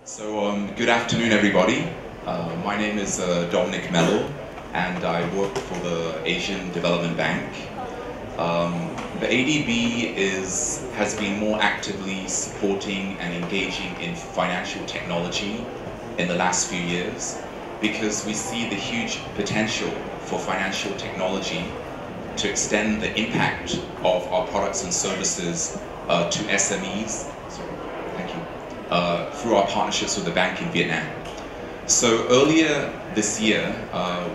Good afternoon, everybody. My name is Dominic Mellor, and I work for the Asian Development Bank. The ADB has been more actively supporting and engaging in financial technology in the last few years because we see the huge potential for financial technology to extend the impact of our products and services to SMEs. Through our partnerships with the bank in Vietnam. So earlier this year,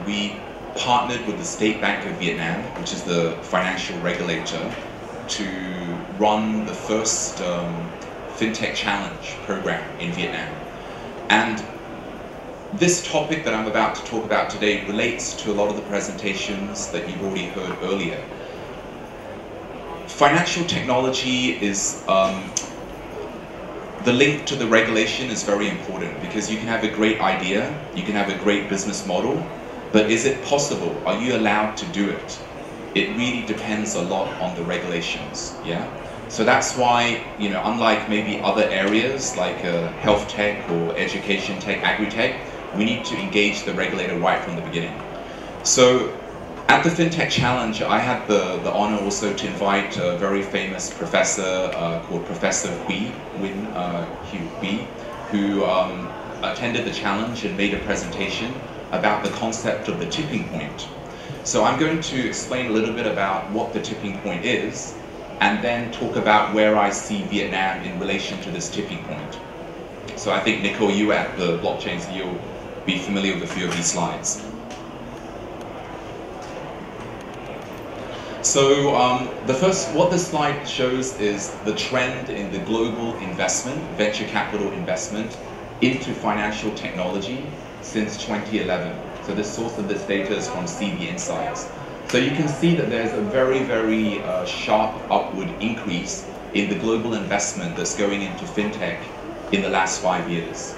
we partnered with the State Bank of Vietnam, which is the financial regulator, to run the first Fintech Challenge program in Vietnam. And this topic that I'm about to talk about today relates to a lot of the presentations that you've already heard earlier. Financial technology is the link to the regulation is very important because you can have a great idea, you can have a great business model, but is it possible? Are you allowed to do it? It really depends a lot on the regulations, yeah? So that's why, unlike maybe other areas like health tech or education tech, agri-tech, we need to engage the regulator right from the beginning. So at the Fintech Challenge, I had the honor also to invite a very famous professor called Professor Nguyen Huy Trieu, who attended the challenge and made a presentation about the concept of the tipping point. So I'm going to explain a little bit about what the tipping point is, and then talk about where I see Vietnam in relation to this tipping point. So I think, Nicole, you at the blockchain, so you'll be familiar with a few of these slides. So what this slide shows is the trend in the global investment, venture capital investment into financial technology since 2011. So the source of this data is from CB Insights. So you can see that there's a very, very sharp upward increase in the global investment that's going into fintech in the last 5 years.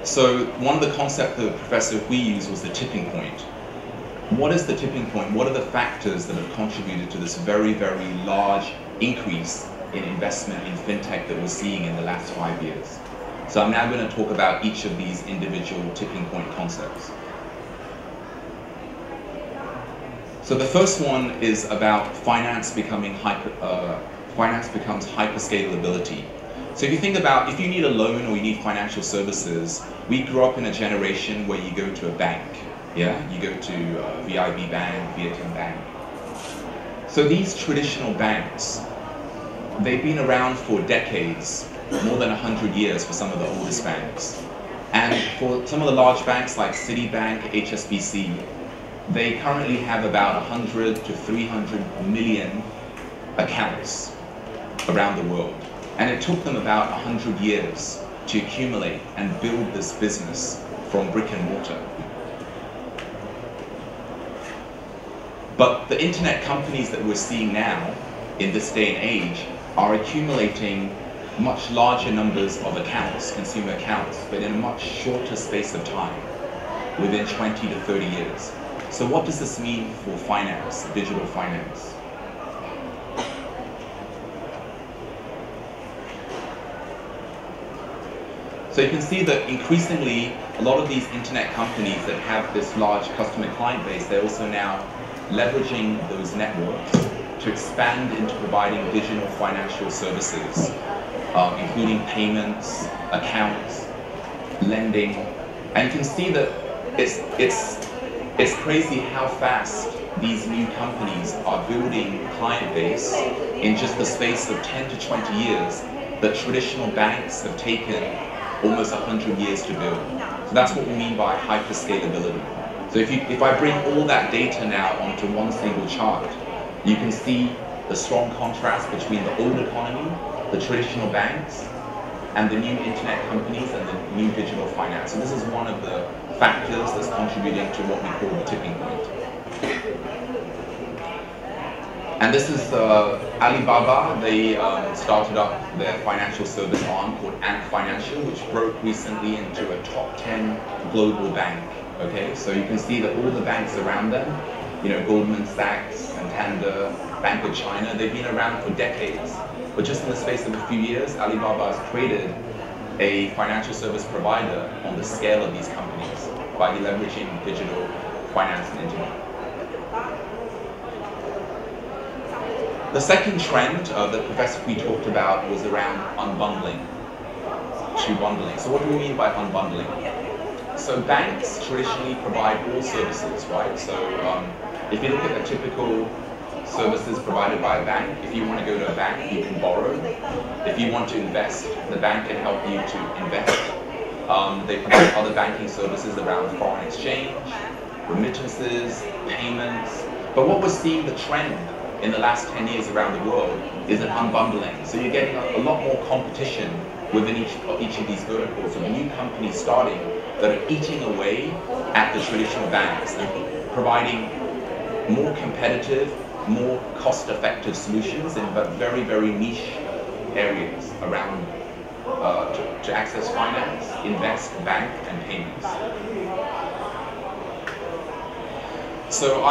So one of the concepts that Professor Huy used was the tipping point. What is the tipping point? What are the factors that have contributed to this very, very large increase in investment in fintech that we're seeing in the last 5 years? So I'm now going to talk about each of these individual tipping point concepts. So the first one is about finance becomes hyperscalability. So if you think about, if you need a loan or you need financial services, we grew up in a generation where you go to a bank. Yeah, you go to VIB Bank, Viet Nam Bank. So these traditional banks, they've been around for decades, more than 100 years for some of the oldest banks. And for some of the large banks like Citibank, HSBC, they currently have about 100 to 300 million accounts around the world. And it took them about 100 years to accumulate and build this business from brick and mortar. But the internet companies that we're seeing now, in this day and age, are accumulating much larger numbers of accounts, consumer accounts, but in a much shorter space of time, within 20 to 30 years. So what does this mean for finance, digital finance? So you can see that increasingly, a lot of these internet companies that have this large customer client base, they're also now leveraging those networks to expand into providing digital financial services, including payments, accounts, lending. And you can see that it's crazy how fast these new companies are building client base in just the space of 10 to 20 years that traditional banks have taken almost 100 years to build. So that's what we mean by hyperscalability. So if I bring all that data now onto one single chart, you can see the strong contrast between the old economy, the traditional banks, and the new internet companies and the new digital finance. So this is one of the factors that's contributing to what we call the tipping point. And this is Alibaba. They started up their financial service arm called Ant Financial, which broke recently into a top 10 global bank. Okay, so you can see that all the banks around them, Goldman Sachs, Santander, Bank of China, they've been around for decades. But just in the space of a few years, Alibaba has created a financial service provider on the scale of these companies by leveraging digital finance and internet. The second trend that Professor Huy talked about was around unbundling to bundling. So what do we mean by unbundling? So banks traditionally provide all services, right? So if you look at the typical services provided by a bank, if you want to go to a bank, you can borrow. If you want to invest, the bank can help you to invest. They provide other banking services around foreign exchange, remittances, payments. But what we're seeing the trend in the last 10 years around the world is an unbundling. So you're getting a lot more competition within each of these verticals of new companies starting that are eating away at the traditional banks and providing more competitive, more cost-effective solutions in but very, very niche areas around to access finance, invest, bank, and payments. So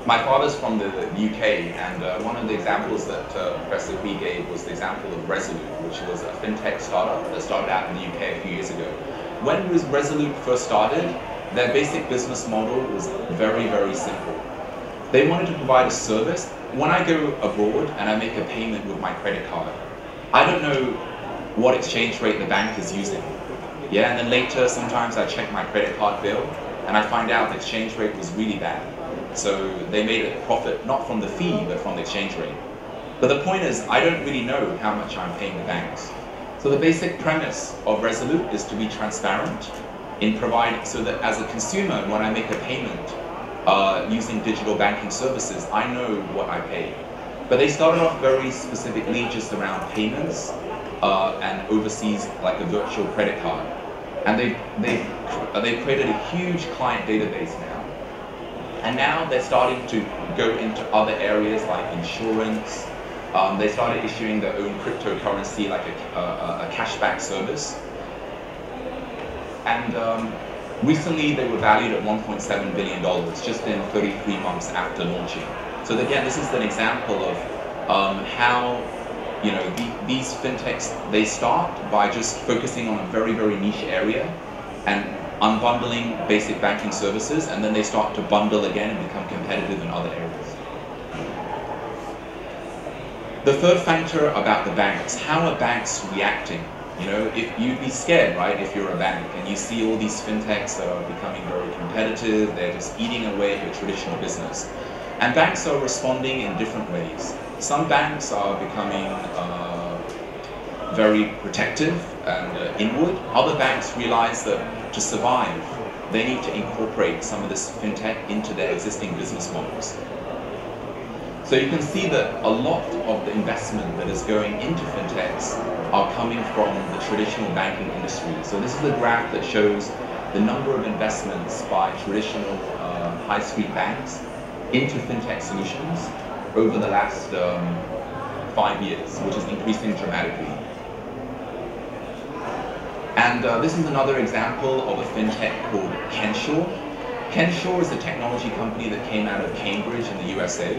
my father's from the UK, and one of the examples that Professor Huy gave was the example of Resolute, which was a fintech startup that started out in the UK a few years ago. When Resolute first started, their basic business model was very, very simple. They wanted to provide a service. When I go abroad and I make a payment with my credit card, I don't know what exchange rate the bank is using. Yeah, and then later, sometimes I check my credit card bill, and I find out the exchange rate was really bad. So they made a profit not from the fee, but from the exchange rate. But the point is, I don't really know how much I'm paying the banks. So the basic premise of Resolute is to be transparent in providing, so that as a consumer, when I make a payment using digital banking services, I know what I pay. But they started off very specifically just around payments and overseas, like a virtual credit card. And they've created a huge client database now. And now they're starting to go into other areas like insurance. They started issuing their own cryptocurrency, like a cashback service. And recently they were valued at $1.7 billion just in 33 months after launching. So again, this is an example of how these fintechs, they start by just focusing on a very, very niche area and unbundling basic banking services, and then they start to bundle again and become competitive in other areas. The third factor about the banks, how are banks reacting? If you'd be scared, right, if you're a bank and you see all these fintechs that are becoming very competitive, they're just eating away at your traditional business. And banks are responding in different ways. Some banks are becoming very protective and inward. Other banks realize that to survive, they need to incorporate some of this fintech into their existing business models. So you can see that a lot of the investment that is going into fintechs are coming from the traditional banking industry. So this is a graph that shows the number of investments by traditional high street banks into fintech solutions over the last 5 years, which is increasing dramatically. And this is another example of a fintech called Kenshaw. Kenshaw is a technology company that came out of Cambridge in the USA.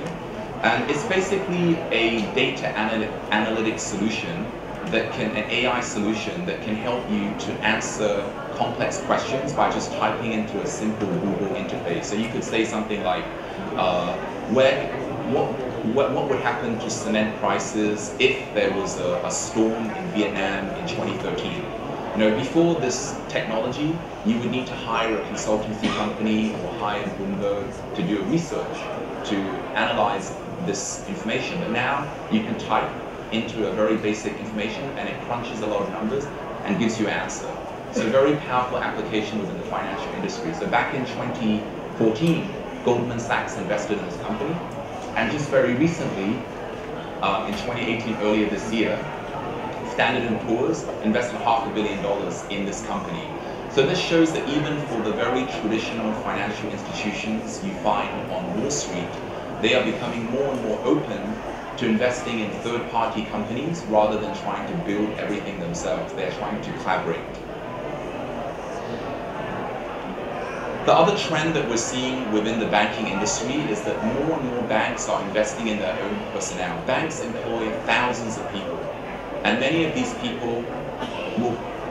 And it's basically a data analytics solution an AI solution that can help you to answer complex questions by just typing into a simple Google interface. So you could say something like, what would happen to cement prices if there was a storm in Vietnam in 2013? Before this technology, you would need to hire a consultancy company or hire Bloomberg to do research to analyze this information. But now you can type into a very basic information and it crunches a lot of numbers and gives you an answer. So a very powerful application within the financial industry. So back in 2014, Goldman Sachs invested in this company. And just very recently, in 2018, earlier this year, Standard & Poor's invested $500 million in this company. So this shows that even for the very traditional financial institutions you find on Wall Street, they are becoming more and more open to investing in third-party companies rather than trying to build everything themselves. They're trying to collaborate. The other trend that we're seeing within the banking industry is that more and more banks are investing in their own personnel. Banks employ thousands of people, and many of these people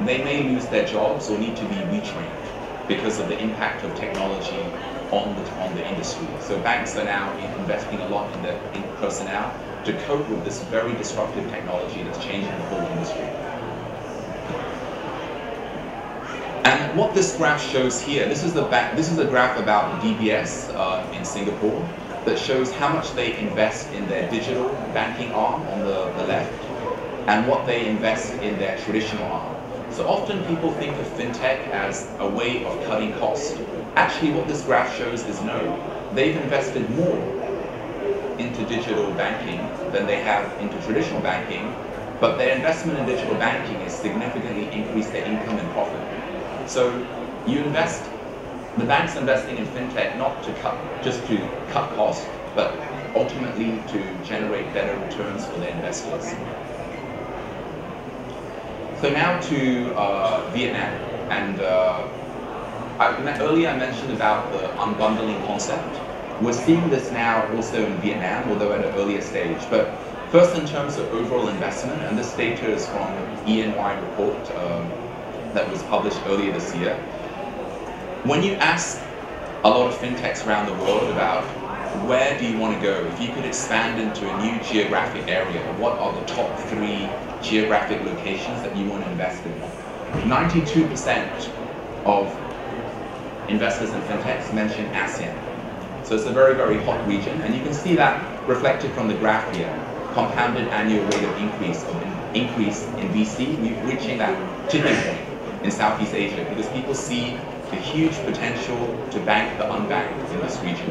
they may lose their jobs or need to be retrained because of the impact of technology on the industry. So banks are now investing a lot in personnel to cope with this very disruptive technology that's changing the whole industry. And what this graph shows here, this is a graph about DBS in Singapore that shows how much they invest in their digital banking arm on the left and what they invest in their traditional arm. So often people think of fintech as a way of cutting costs. Actually, what this graph shows is no, they've invested more into digital banking than they have into traditional banking, but their investment in digital banking has significantly increased their income and profit. So the bank's investing in fintech not just to cut costs, but ultimately to generate better returns for their investors. So now to Vietnam, and earlier I mentioned about the unbundling concept. We're seeing this now also in Vietnam, although at an earlier stage. But first, in terms of overall investment, and this data is from Nguyen Huy report that was published earlier this year. When you ask a lot of fintechs around the world about where do you want to go, if you could expand into a new geographic area, what are the top 3 geographic locations that you want to invest in? 92% of investors in fintechs mention ASEAN. So it's a very, very hot region, and you can see that reflected from the graph here. Compounded annual rate of increase in VC, we're reaching that tipping point in Southeast Asia because people see the huge potential to bank the unbanked in this region.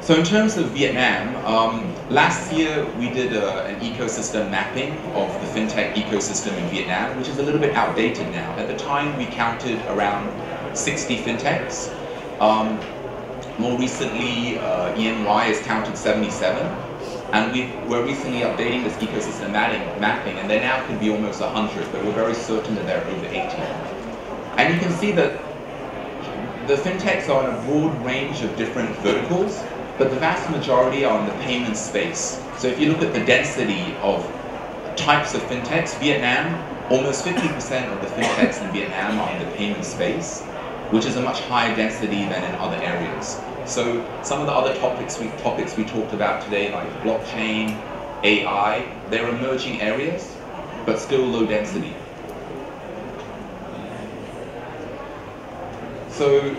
So in terms of Vietnam, last year we did an ecosystem mapping of the fintech ecosystem in Vietnam, which is a little bit outdated now. At the time we counted around 60 fintechs. More recently, ENY has counted 77, and we're recently updating this ecosystem mapping, and there now could be almost 100, but we're very certain that there are over 80. And you can see that the fintechs are in a broad range of different verticals, but the vast majority are in the payment space. So if you look at the density of types of fintechs, Vietnam, almost 50% of the fintechs in Vietnam are in the payment space, which is a much higher density than in other areas. So some of the other topics we talked about today, like blockchain, AI, they're emerging areas, but still low density. So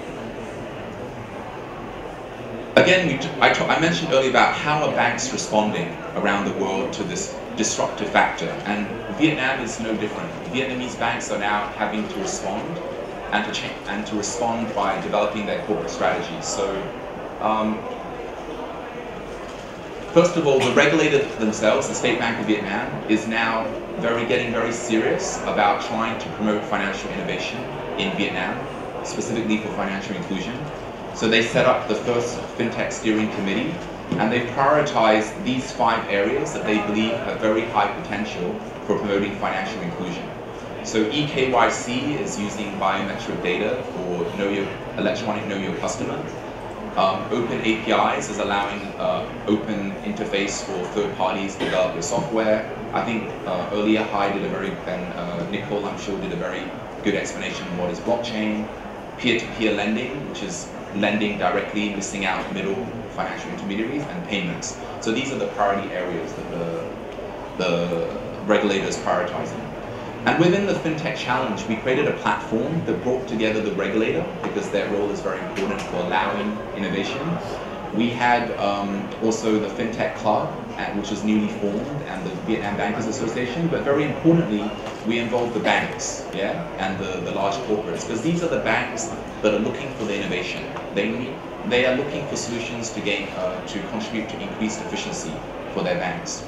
again, I mentioned earlier about how are banks responding around the world to this disruptive factor, and Vietnam is no different. Vietnamese banks are now having to respond, and to respond by developing their corporate strategies. So, first of all, the regulator themselves, the State Bank of Vietnam, is now getting very serious about trying to promote financial innovation in Vietnam, specifically for financial inclusion. So they set up the first FinTech Steering Committee, and they've prioritized these 5 areas that they believe have very high potential for promoting financial inclusion. So eKYC is using biometric data for electronic know your customer. Open APIs is allowing open interface for third parties to develop their software. I think earlier Nicole, I'm sure, did a very good explanation of what is blockchain. Peer-to-peer lending, which is lending directly, missing out middle financial intermediaries, and payments. So these are the priority areas that the regulator is prioritizing. And within the Fintech Challenge, we created a platform that brought together the regulator, because their role is very important for allowing innovation. We had also the Fintech Club, which was newly formed, and the Vietnam Bankers Association, but very importantly, we involved the banks, and the large corporates, because these are the banks that are looking for the innovation. They are looking for solutions to contribute to increased efficiency for their banks.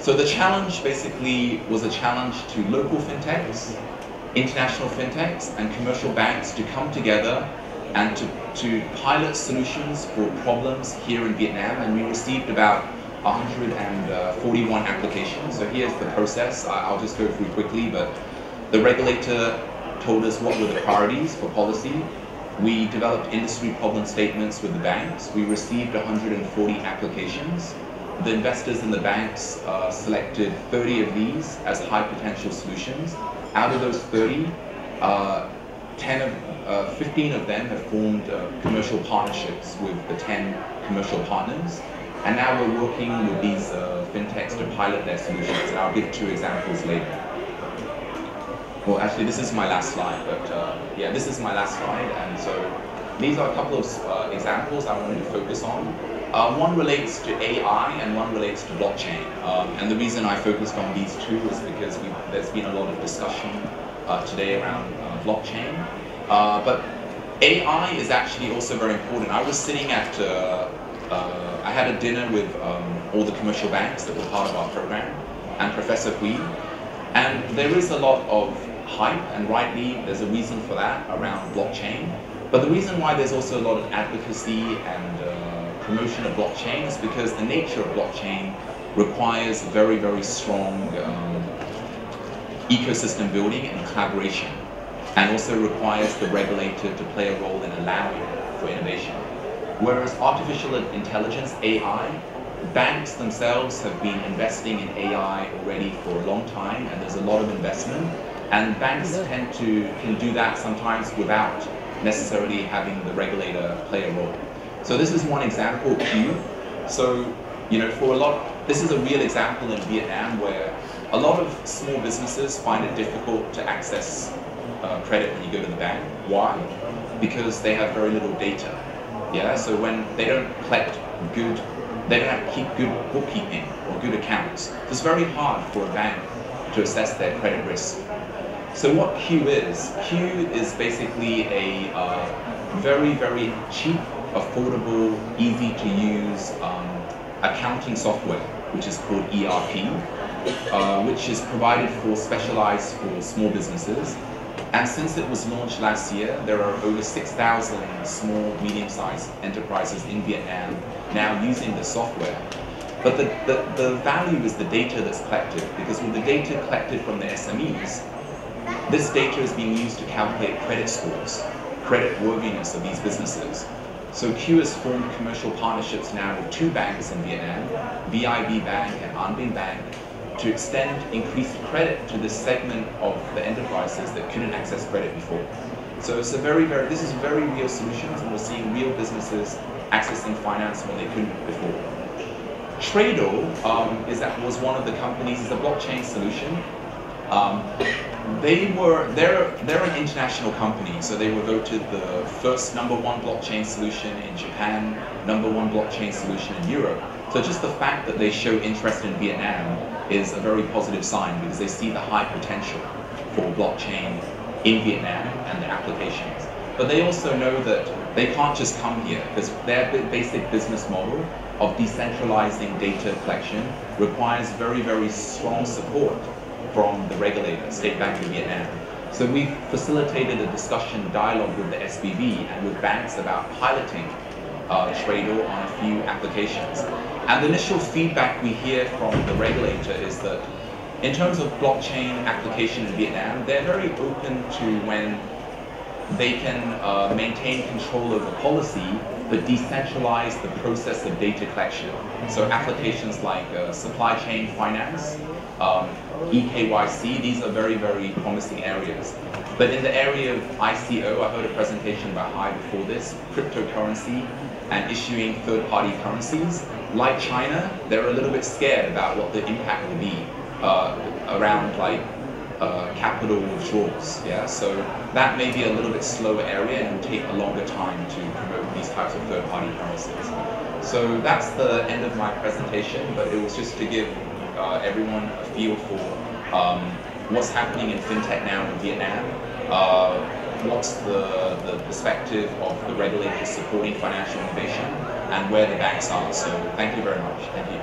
So the challenge basically was a challenge to local fintechs, international fintechs, and commercial banks to come together and to pilot solutions for problems here in Vietnam, and we received about 141 applications. So here's the process. I'll just go through quickly, but the regulator told us what were the priorities for policy. We developed industry problem statements with the banks. We received 140 applications. The investors in the banks selected 30 of these as high potential solutions. Out of those 30, 15 of them have formed commercial partnerships with the 10 commercial partners. And now we're working with these fintechs to pilot their solutions. And I'll give 2 examples later. Well, actually, this is my last slide, but yeah, this is my last slide. And so these are a couple of examples I wanted to focus on. One relates to AI and one relates to blockchain. And the reason I focused on these 2 is because there's been a lot of discussion today around blockchain. But AI is actually also very important. I was sitting at, I had a dinner with all the commercial banks that were part of our program and Professor Huy. And there is a lot of hype, and rightly, there's a reason for that around blockchain. But the reason why there's also a lot of advocacy and promotion of blockchain is because the nature of blockchain requires very, very strong ecosystem building and collaboration, and also requires the regulator to play a role in allowing for innovation. Whereas artificial intelligence, AI, banks themselves have been investing in AI already for a long time, and there's a lot of investment, and banks can do that sometimes without necessarily having the regulator play a role. So this is one example, Q. So, you know, this is a real example in Vietnam where a lot of small businesses find it difficult to access credit when you go to the bank. Why? Because they have very little data. Yeah, so when they don't keep good bookkeeping or good accounts, it's very hard for a bank to assess their credit risk. So what Q is basically a very, very cheap, affordable, easy to use accounting software, which is called ERP, which is provided specialized for small businesses. And since it was launched last year, there are over 6,000 small, medium-sized enterprises in Vietnam now using the software. But the value is the data that's collected, because with the data collected from the SMEs, this data is being used to calculate credit scores, credit worthiness of these businesses. So Q has formed commercial partnerships now with 2 banks in Vietnam, VIB Bank and Unbundling Bank, to extend increased credit to this segment of the enterprises that couldn't access credit before. So it's this is very real solutions, and we're seeing real businesses accessing finance when they couldn't before. Trado was one of the companies, is a blockchain solution. They're an international company, so they were voted the first #1 blockchain solution in Japan, #1 blockchain solution in Europe. So just the fact that they show interest in Vietnam is a very positive sign, because they see the high potential for blockchain in Vietnam and the applications. But they also know that they can't just come here, because their basic business model of decentralizing data collection requires very, very strong support from the regulator, State Bank of Vietnam. So we've facilitated a discussion dialogue with the SBV and with banks about piloting Trado on a few applications. And the initial feedback we hear from the regulator is that in terms of blockchain application in Vietnam, they're very open to when they can maintain control over policy, but decentralize the process of data collection. So applications like supply chain finance, eKYC, these are very, very promising areas. But in the area of ICO, I heard a presentation about Hai before this, cryptocurrency and issuing third-party currencies. Like China, they're a little bit scared about what the impact will be around capital withdrawals. Yeah, so that may be a little bit slower area, and it will take a longer time to promote these types of third-party currencies. So that's the end of my presentation, but it was just to give everyone a feel for what's happening in fintech now in Vietnam, what's the perspective of the regulators supporting financial innovation, and where the banks are. So thank you very much. Thank you.